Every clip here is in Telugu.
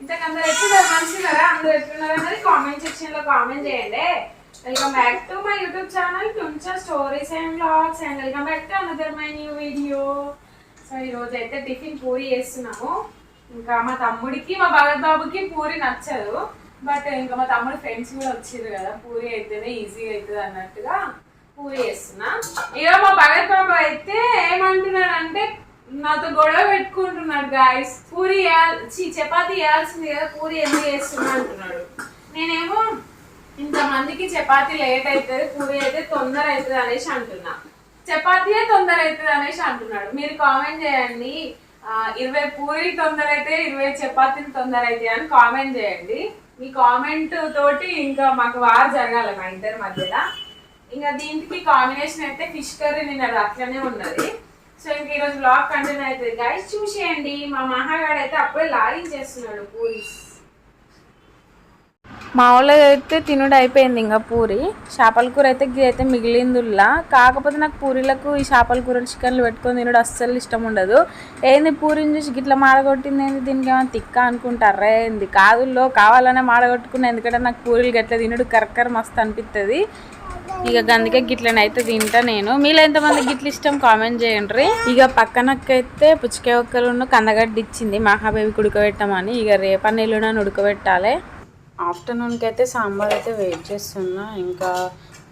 ఇంతకందరూ ఎట్లున్నారు మంచిగా అందరూ ఎట్లున్నారు అనేది కామెంట్ సెక్షన్ లో కామెంట్ చేయండి. Welcome back to my YouTube channel టుంచా stories and vlogs and welcome back to another my new video. So ఈ రోజు అయితే టిఫిన్ పూరి చేస్తున్నాము. ఇంకా మా తమ్ముడికి మా భగత్ బాబుకి పూరి నచ్చదు, బట్ ఇంకా మా తమ్ముడు ఫ్రెండ్స్ కూడా వచ్చారు కదా, పూరి అయితేనే ఈజీగా అవుతుంది అన్నట్టుగా పూరి చేస్తున్నా. ఇక మా భగత్ బాబు అయితే ఏమంటున్నాడు అంటే నాతో గొడవ పెట్టుకుంటున్నాడు, గాయస్ పూరి చపాతీ వేయాల్సింది కదా, పూరి ఎందుకు చేస్తున్నా అంటున్నాడు. నేనేమో ఇంతమందికి చపాతీ లేట్ అవుతుంది, పూరి అయితే తొందర అవుతుంది అనేసి అంటున్నా. చపాతీయే తొందర అవుతుంది అనేసి అంటున్నాడు. మీరు కామెంట్ చేయండి, 20 పూరీలు తొందర అయితే 20 చపాతీలు తొందర అవుతాయి అని కామెంట్ చేయండి. మీ కామెంట్ తోటి ఇంకా మాకు వార్ జరగాలి మా ఇద్దరి మధ్యలో. ఇంకా దీనికి కాంబినేషన్ అయితే ఫిష్ కర్రీ నిన్న అట్లనే ఉన్నది. సో ఇంక ఈరోజు బ్లాగ్ కంటిన్యూ అవుతుంది గైస్, చూసేయండి. మా మహాగాడు అయితే అప్పుడే లాగించేస్తున్నాడు పూరీస్. మా ఊళ్ళో అయితే తినుడు అయిపోయింది. ఇంకా పూరి చేపల కూర అయితే ఇది అయితే మిగిలిందిలా. కాకపోతే నాకు పూరీలకు ఈ చేపల కూర చికెన్లు పెట్టుకొని తినుడు అస్సలు ఇష్టం ఉండదు. ఏంది పూరిని చూసి గిట్లా మాడగొట్టింది, ఏంది దీనికి ఏమైనా తిక్క అనుకుంటారా, ఏంది కాదుల్లో కావాలనే మాడగొట్టుకున్నా. ఎందుకంటే నాకు పూరీలు గట్ల తినుడు కరకర మస్తు అనిపిస్తుంది. ఇక అందుకే గిట్లనైతే తింటా నేను. మీలో ఎంతమంది గిట్ల ఇష్టం కామెంట్ చేయండి. ఇక పక్కనకైతే పుచ్చకాయ ఒక్కలు కందగడ్డ ఇచ్చింది మహాబేబికి ఉడకబెట్టమని. ఇక రేపన్న ఎల్లుండి ఉడకబెట్టాలి. ఆఫ్టర్నూన్కి అయితే సాంబార్ అయితే వెయిట్ చేస్తున్నా. ఇంకా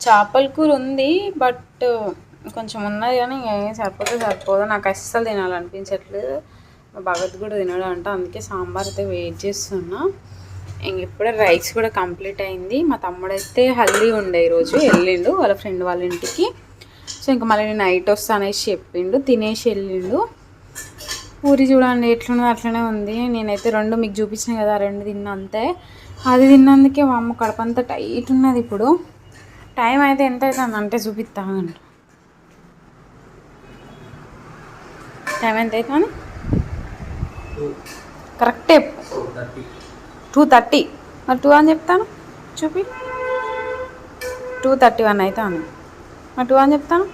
చేపల కూర ఉంది, బట్ కొంచెం ఉన్నది కానీ ఏం సరిపోదో నాకు అస్సలు తినాలనిపించట్లేదు. మా భగత్ కూడా తినడం అంట, అందుకే సాంబార్ అయితే వెయిట్ చేస్తున్నా. ఇంక ఇప్పుడే రైస్ కూడా కంప్లీట్ అయింది. మా తమ్ముడు అయితే హల్దీ ఉండే ఈరోజు వెళ్ళిండు వాళ్ళ ఫ్రెండ్ వాళ్ళ ఇంటికి. సో ఇంకా మళ్ళీ నేను నైట్ వస్తా అనేసి చెప్పిండు, తినేసి వెళ్ళిండు. పూరి చూడండి ఎట్లున్నదో అట్లనే ఉంది. నేనైతే 2 మీకు చూపించిన కదా, 2 తిన్నా అంతే. అది తిన్నందుకే మా అమ్మ కడపంతా టైట్ ఉన్నది. ఇప్పుడు టైం అయితే ఎంత అవుతుంది అంటే చూపిస్తాను. టైం ఎంత అవుతుంది కరెక్టే, 2:30. మరి 2 అని చెప్తాను, చూపి 2:31 అవుతాను. మరి 2 అని చెప్తాను,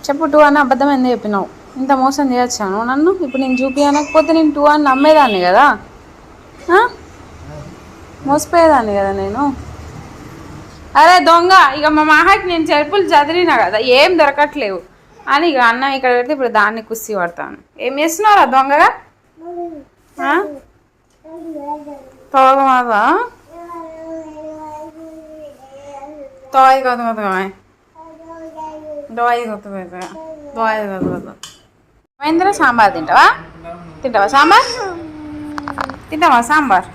చెప్పు 2 అని అబద్ధం ఎందుకు చెప్పినావు? ఇంత మోసం చేయొచ్చాను నన్ను. ఇప్పుడు నేను చూపించకపోతే నేను 2 అని నమ్మేదాన్ని కదా, మోసపోయేదాన్ని కదా నేను. అరే దొంగ, ఇక మా మహాకి నేను చెరుపులు చదివినా కదా, ఏం దొరకట్లేవు అని ఇక అన్నం ఇక్కడ పెడితే ఇప్పుడు దాన్ని కుస్తీ పడతాను. ఏం చేస్తున్నారా దొంగగా? తోగమాదా తోయి కాదు కదా, దోయి కొత్త దోయి కాదు కదా. మహేంద్ర సాంబార్ తింటావా సాంబార్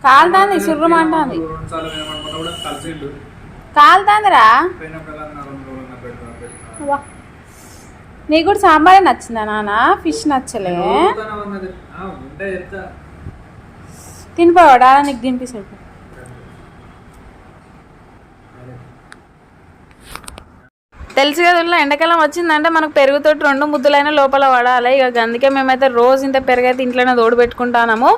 కాలుతాంది, సుర్రమంటుంది కాలుతాందిరా. నీకు కూడా సాంబారే నచ్చిందా నాన్న? ఫిష్ నచ్చలే? తినిపోవాడా, నీకు తినిపిస్తాడు. తెలుసు కదా, ఎండాకాలం వచ్చిందంటే మనకు పెరుగుతోటి 2 ముద్దులైనా లోపల పడాలి. ఇక అందుకే మేమైతే రోజు ఇంత పెరుగైతే ఇంట్లోనే తోడు పెట్టుకుంటాము.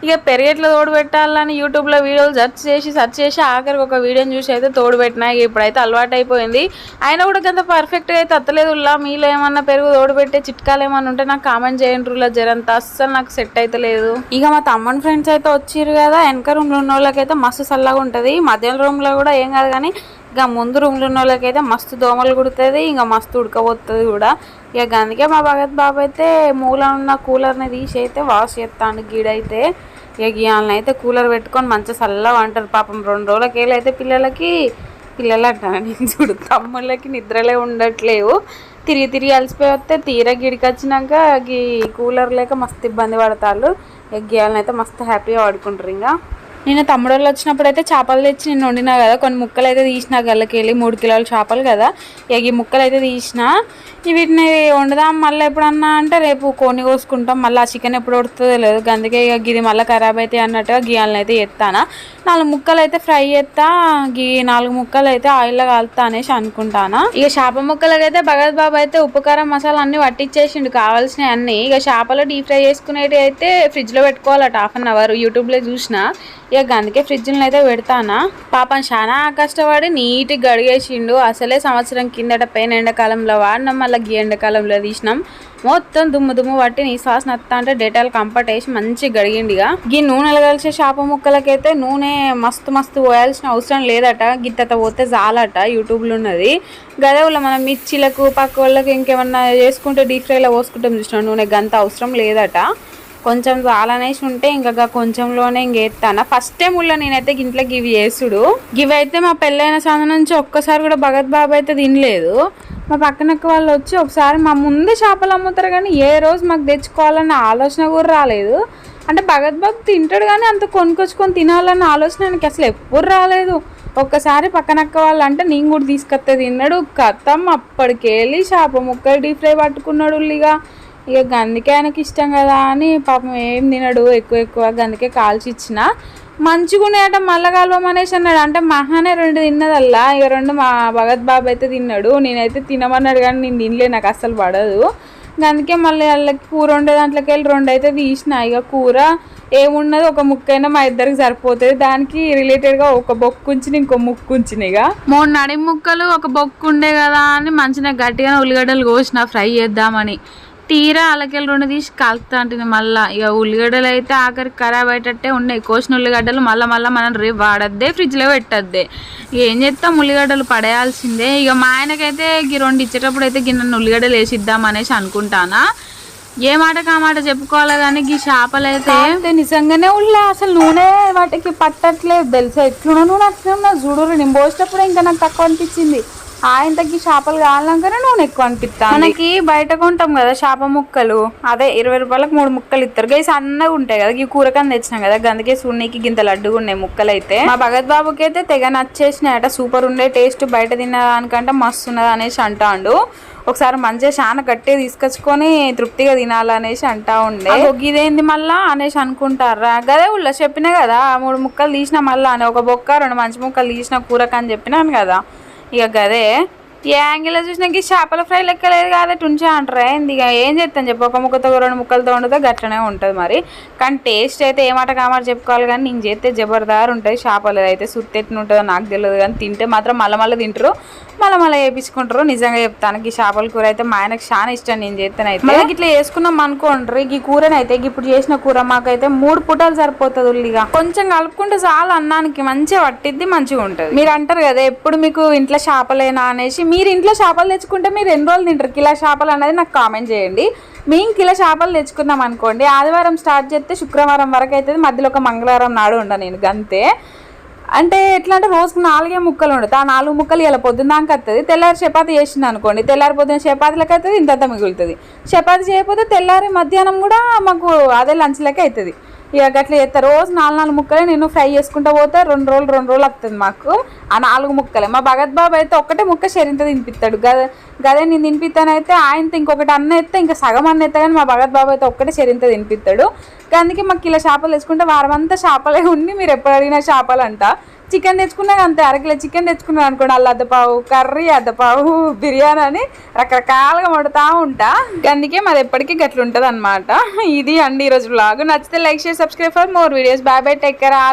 ఇక పెరుగెట్లా తోడు పెట్టాలని యూట్యూబ్లో వీడియోలు సెర్చ్ చేసి ఆఖరికి ఒక వీడియోని చూసి అయితే తోడు పెట్టినా. ఇప్పుడైతే అలవాటు అయిపోయింది. అయినా కూడా అంత పర్ఫెక్ట్గా అయితే అత్తలేదు. మీలో ఏమన్నా పెరుగు తోడు పెట్టే చిట్కాలు ఏమన్నా ఉంటే నాకు కామెంట్ చేయండి. జరంత అస్సలు నాకు సెట్ అయితే లేదు. ఇక మా తమ్ముని ఫ్రెండ్స్ అయితే వచ్చిర్రు కదా, వెనక రూమ్లో ఉన్న వాళ్ళకైతే మస్తు చల్లగా ఉంటుంది. మధ్య రూమ్లో కూడా ఏం కాదు, కానీ ఇక ముందు రూమ్లో ఉన్న వాళ్ళకైతే మస్తు దోమలు కుడుతుంది, ఇంకా మస్తు ఉడకపోతుంది కూడా. ఇక అందుకే మా భగత్ బాబు అయితే మూల ఉన్న కూలర్ని తీసి అయితే వాష్ చేస్తాను గీడైతే. ఇక గీయాలని అయితే కూలర్ పెట్టుకొని మంచిగా చల్లగా అంటారు. పాపం 2 రోజులకేళ్ళు అయితే పిల్లలు అంటాను నేను చూడు, తమ్ముళ్ళకి నిద్రలే ఉండట్లేవు. తిరిగి అలసిపోయి వస్తే తీరా గిడికి వచ్చినాక ఈ కూలర్ లేక మస్తు ఇబ్బంది పడతారు. ఇక గీయాలని అయితే మస్తు హ్యాపీగా వాడుకుంటారు. ఇంకా నేను తమ్ముడు వాళ్ళు వచ్చినప్పుడు అయితే చేపలు తెచ్చి నేను వండినా కదా, కొన్ని ముక్కలు అయితే తీసిన గల్లకెళ్ళి 3 కిలోల చేపలు కదా. ఇక ఈ ముక్కలు అయితే తీసిన, వీటిని వండుదాం మళ్ళీ ఎప్పుడన్నా అంటే రేపు కోని కోసుకుంటాం, మళ్ళీ ఆ చికెన్ ఎప్పుడు ఉడుతుందో లేదు. అందుకే ఇక గిది మళ్ళీ ఖరాబ్ అవుతాయి అన్నట్టుగా గీయాలని అయితే ఎత్తానా. 4 ముక్కలు అయితే ఫ్రై చేస్తా, గీ 4 ముక్కలు అయితే ఆయిల్లో కాలుతా అనేసి అనుకుంటానా. ఇక చేప ముక్కలకి అయితే భగత్ బాబు అయితే ఉప్పు కారం మసాలా అన్ని పట్టించేసిండు కావాల్సినవి అన్ని. ఇక చేపలు డీప్ ఫ్రై చేసుకునేవి అయితే ఫ్రిడ్జ్లో పెట్టుకోవాలట 1/2 అవర్, యూట్యూబ్లో చూసిన. ఇక అందుకే ఫ్రిడ్జ్లో అయితే పెడతానా. పాపం చాలా కష్టపడి నీట్గా గడిగేసిండు. అసలే సంవత్సరం కిందట పైన ఎండాకాలంలో వాడినాం, మళ్ళీ గీ ఎండాకాలంలో తీసినాం. మొత్తం దుమ్ము పట్టి నీ శ్వాస నత్తా అంటే డేటాల్ కంఫర్ట్ వేసి మంచిగా గడిగిండిగా. గీ నూనెలు కలిసే చేప ముక్కలకైతే నూనె మస్తు పోయాల్సిన అవసరం లేదట, గిత్తత పోతే చాలట. యూట్యూబ్లో ఉన్నది గదే. మనం మిర్చిలకు పక్క వాళ్ళకి ఇంకేమన్నా చేసుకుంటే డీప్ ఫ్రైలో పోసుకుంటాం చూసినాం నూనె, గంత అవసరం లేదట. కొంచెం చాలనేసి ఉంటే ఇంకా కొంచెంలోనే ఇంకేస్తాను. ఫస్ట్ టైం ఉళ్ళ నేనైతే ఇంట్లోకి ఇవి చేసుడు. ఇవి అయితే మా పెళ్ళైన సంద నుంచి ఒక్కసారి కూడా భగత్ బాబు అయితే తినలేదు. మా పక్కనక్క వాళ్ళు వచ్చి ఒకసారి మా ముందే చేపలు అమ్ముతారు కానీ ఏ రోజు మాకు తెచ్చుకోవాలన్న ఆలోచన కూడా రాలేదు. అంటే భగత్ బాబు తింటాడు కానీ అంత కొనుక్కొచ్చుకొని తినాలన్న ఆలోచన నాకు అసలు ఎప్పుడు రాలేదు. ఒక్కసారి పక్కనక్క వాళ్ళు అంటే నేను కూడా తీసుకొస్తే తిన్నాడు. కథం అప్పటికెళ్ళి చేప ముక్కలు డీప్ ఫ్రై పట్టుకున్నాడు ఉల్లిగా. ఇక గందుకే ఆయనకి ఇష్టం కదా అని పాపం ఏం తినడు ఎక్కువ గందుకే కాల్చి ఇచ్చిన. మంచిగా ఉన్నాయట మళ్ళా కలవమనేసి అన్నాడు. అంటే మహానే 2 తిన్నదల్లా, ఇక 2 మా భగత్ బాబు అయితే తిన్నాడు. నేనైతే తినమన్నాడు కానీ నేను తినలే, నాకు అస్సలు పడదు. అందుకే మళ్ళీ వాళ్ళకి కూర వండే దాంట్లోకి వెళ్ళి 2 అయితే తీసిన. ఇక కూర ఏమున్నది ఒక ముక్కైనా మా ఇద్దరికి సరిపోతుంది. దానికి రిలేటెడ్గా ఒక బొక్కు ఉంచిన ఇంకో ముక్కు ఉంచిన. ఇక 3 నడి ముక్కలు ఒక బొక్కు ఉండే కదా అని మంచిగా గట్టిగా ఉల్లిగడ్డలు కోసిన ఫ్రై చేద్దామని. తీరా అలకెళ్ళి 2 తీసి కలుపుతా ఉంటుంది మళ్ళీ. ఇక ఉల్లిగడ్డలు అయితే ఆఖరికి ఖరాబ్ అయ్యేటట్టే ఉన్నాయి. కోసిన ఉల్లిగడ్డలు మళ్ళీ మనం రేపు వాడద్దే, ఫ్రిడ్జ్లో పెట్టద్దే. ఇక ఏం చేస్తాం, ఉల్లిగడ్డలు పడేయాల్సిందే. ఇక మా ఆయనకైతే 2 ఇచ్చేటప్పుడు అయితే గిన్నె ఉల్లిగడ్డలు వేసిద్దాం అనేసి అనుకుంటానా. ఏ మాటకు ఆ మాట చెప్పుకోవాలి కానీ ఈ చేపలు అయితే నిజంగానే అసలు నూనె వాటికి పట్టట్లేదు తెలుసా. ఎట్లున్నా నూనె అట్లా చూడు, నేను పోసేటప్పుడు ఇంకా నాకు తక్కువ అనిపించింది. ఆయనకి చేపలు కావాలంకనే నూనె ఎక్కువ అనిపిస్తా. మనకి బయట కొంటాం కదా చేప ముక్కలు, అదే 20 రూపాయలకు 3 ముక్కలు ఇస్తారు. గై సన్నగా ఉంటాయి కదా, ఈ కూరకని తెచ్చినాం కదా, అందుకే సున్నీకి గింత లడ్డుగా ఉన్నాయి ముక్కలు అయితే. మా భగత్ బాబుకి అయితే తెగ నచ్చేసినాయట, సూపర్ ఉండే టేస్ట్, బయట తినడానికంటే మస్తు ఉన్నది అనేసి అంటాడు. ఒకసారి మంచిగా చాలా గట్టిగా తీసుకొచ్చుకొని తృప్తిగా తినాలనేసి అంటా ఉండే. ఇదేంది మళ్ళా అనేసి అనుకుంటారా. గదే ఉళ్ళ చెప్పినా కదా 3 ముక్కలు తీసిన మళ్ళా అని, ఒక బొక్క 2 మంచి ముక్కలు తీసిన కూరకని చెప్పినాను కదా. ఇక గదే ఏ యాంగిల్లో చూసినా చేపల ఫ్రై లెక్కలేదు కాదే టుంచా అంటారా. ఇక ఏం చేస్తాను చెప్పి, ఒక ముక్కతో 2 ముక్కలతో వండితే గట్లనే ఉంటుంది మరి. కానీ టేస్ట్ అయితే ఏమాట కామాట చెప్పుకోవాలి కానీ నేను చేస్తే జబర్దార్ ఉంటుంది. చేపలు అయితే సుత్తి ఎట్లా ఉంటుందో నాకు తెలియదు కానీ తింటే మాత్రం మళ్ళీ తింటారు, మళ్ళీ వేయించుకుంటారు. నిజంగా చెప్తాను ఈ చేపల కూర అయితే మా ఆయనకు చాలా ఇష్టం నేను చేస్తేనైతే. మళ్ళీ ఇట్లా వేసుకున్నాం అనుకోండి ఈ కూరనైతే, ఇప్పుడు చేసిన కూర మాకైతే 3 పూటలు సరిపోతుంది ఉల్లిగా. కొంచెం కలుపుకుంటే చాలా అన్నానికి మంచిగా పట్టిద్ది, మంచిగా ఉంటుంది. మీరు అంటారు కదా ఎప్పుడు మీకు ఇంట్లో చేపలేనా అనేసి. మీరు ఇంట్లో చేపలు తెచ్చుకుంటే మీరు ఎన్ని రోజులు తింటారు కిలో చేపలు అనేది నాకు కామెంట్ చేయండి. మేము కిలో చేపలు తెచ్చుకున్నాం అనుకోండి, ఆదివారం స్టార్ట్ చేస్తే శుక్రవారం వరకు అవుతుంది, మధ్యలో ఒక మంగళవారం నాడు ఉండ నేను గంతే. అంటే ఎట్లా అంటే రోజుకు 4 ముక్కలు ఉండదు, ఆ 4 ముక్కలు ఇలా పొద్దున్న దాకా వస్తుంది. తెల్లారి చపాతి చేసింది అనుకోండి, తెల్లారి పొద్దున్న చపాతీలకు అవుతుంది, ఇంత మిగులుతుంది. చపాతి చేయకపోతే తెల్లారి మధ్యాహ్నం కూడా మాకు అదే లంచ్లకి అవుతుంది. ఇక అట్లా చేస్తారు. రోజు 4 ముక్కలే నేను ఫ్రై చేసుకుంటూ పోతే 2 రోజులు వస్తుంది మాకు ఆ 4 ముక్కలే. మా భగత్ బాబు అయితే ఒక్కటే ముక్క షరింత తినిపిస్తాడు. గదే నేను తినిపిస్తానైతే ఆయనతో ఇంకొకటి అన్న ఎత్తే ఇంకా సగం అన్న ఎత్తా కానీ మా భగత్ బాబు అయితే ఒక్కటే షరింత తినిపిస్తాడు. అందుకే మాకు కిలో చేపలు తెచ్చుకుంటే వారం అంతా చేపలే ఉండి మీరు ఎప్పుడు అడిగినా చేపలు అంట. చికెన్ తెచ్చుకున్నా అంతే, 1 కిలో చికెన్ తెచ్చుకున్నాను అనుకోండి, అల్ల అద్దపావు కర్రీ, అద్దపావు బిర్యానీ అని రకరకాలుగా వండుతూ ఉంటా. అందుకే మాది ఎప్పటికీ గట్లుంటుంది అనమాట. ఇది అండి ఈరోజు వ్లాగ్. నచ్చితే like share subscribe for more videos. Bye bye, take care all.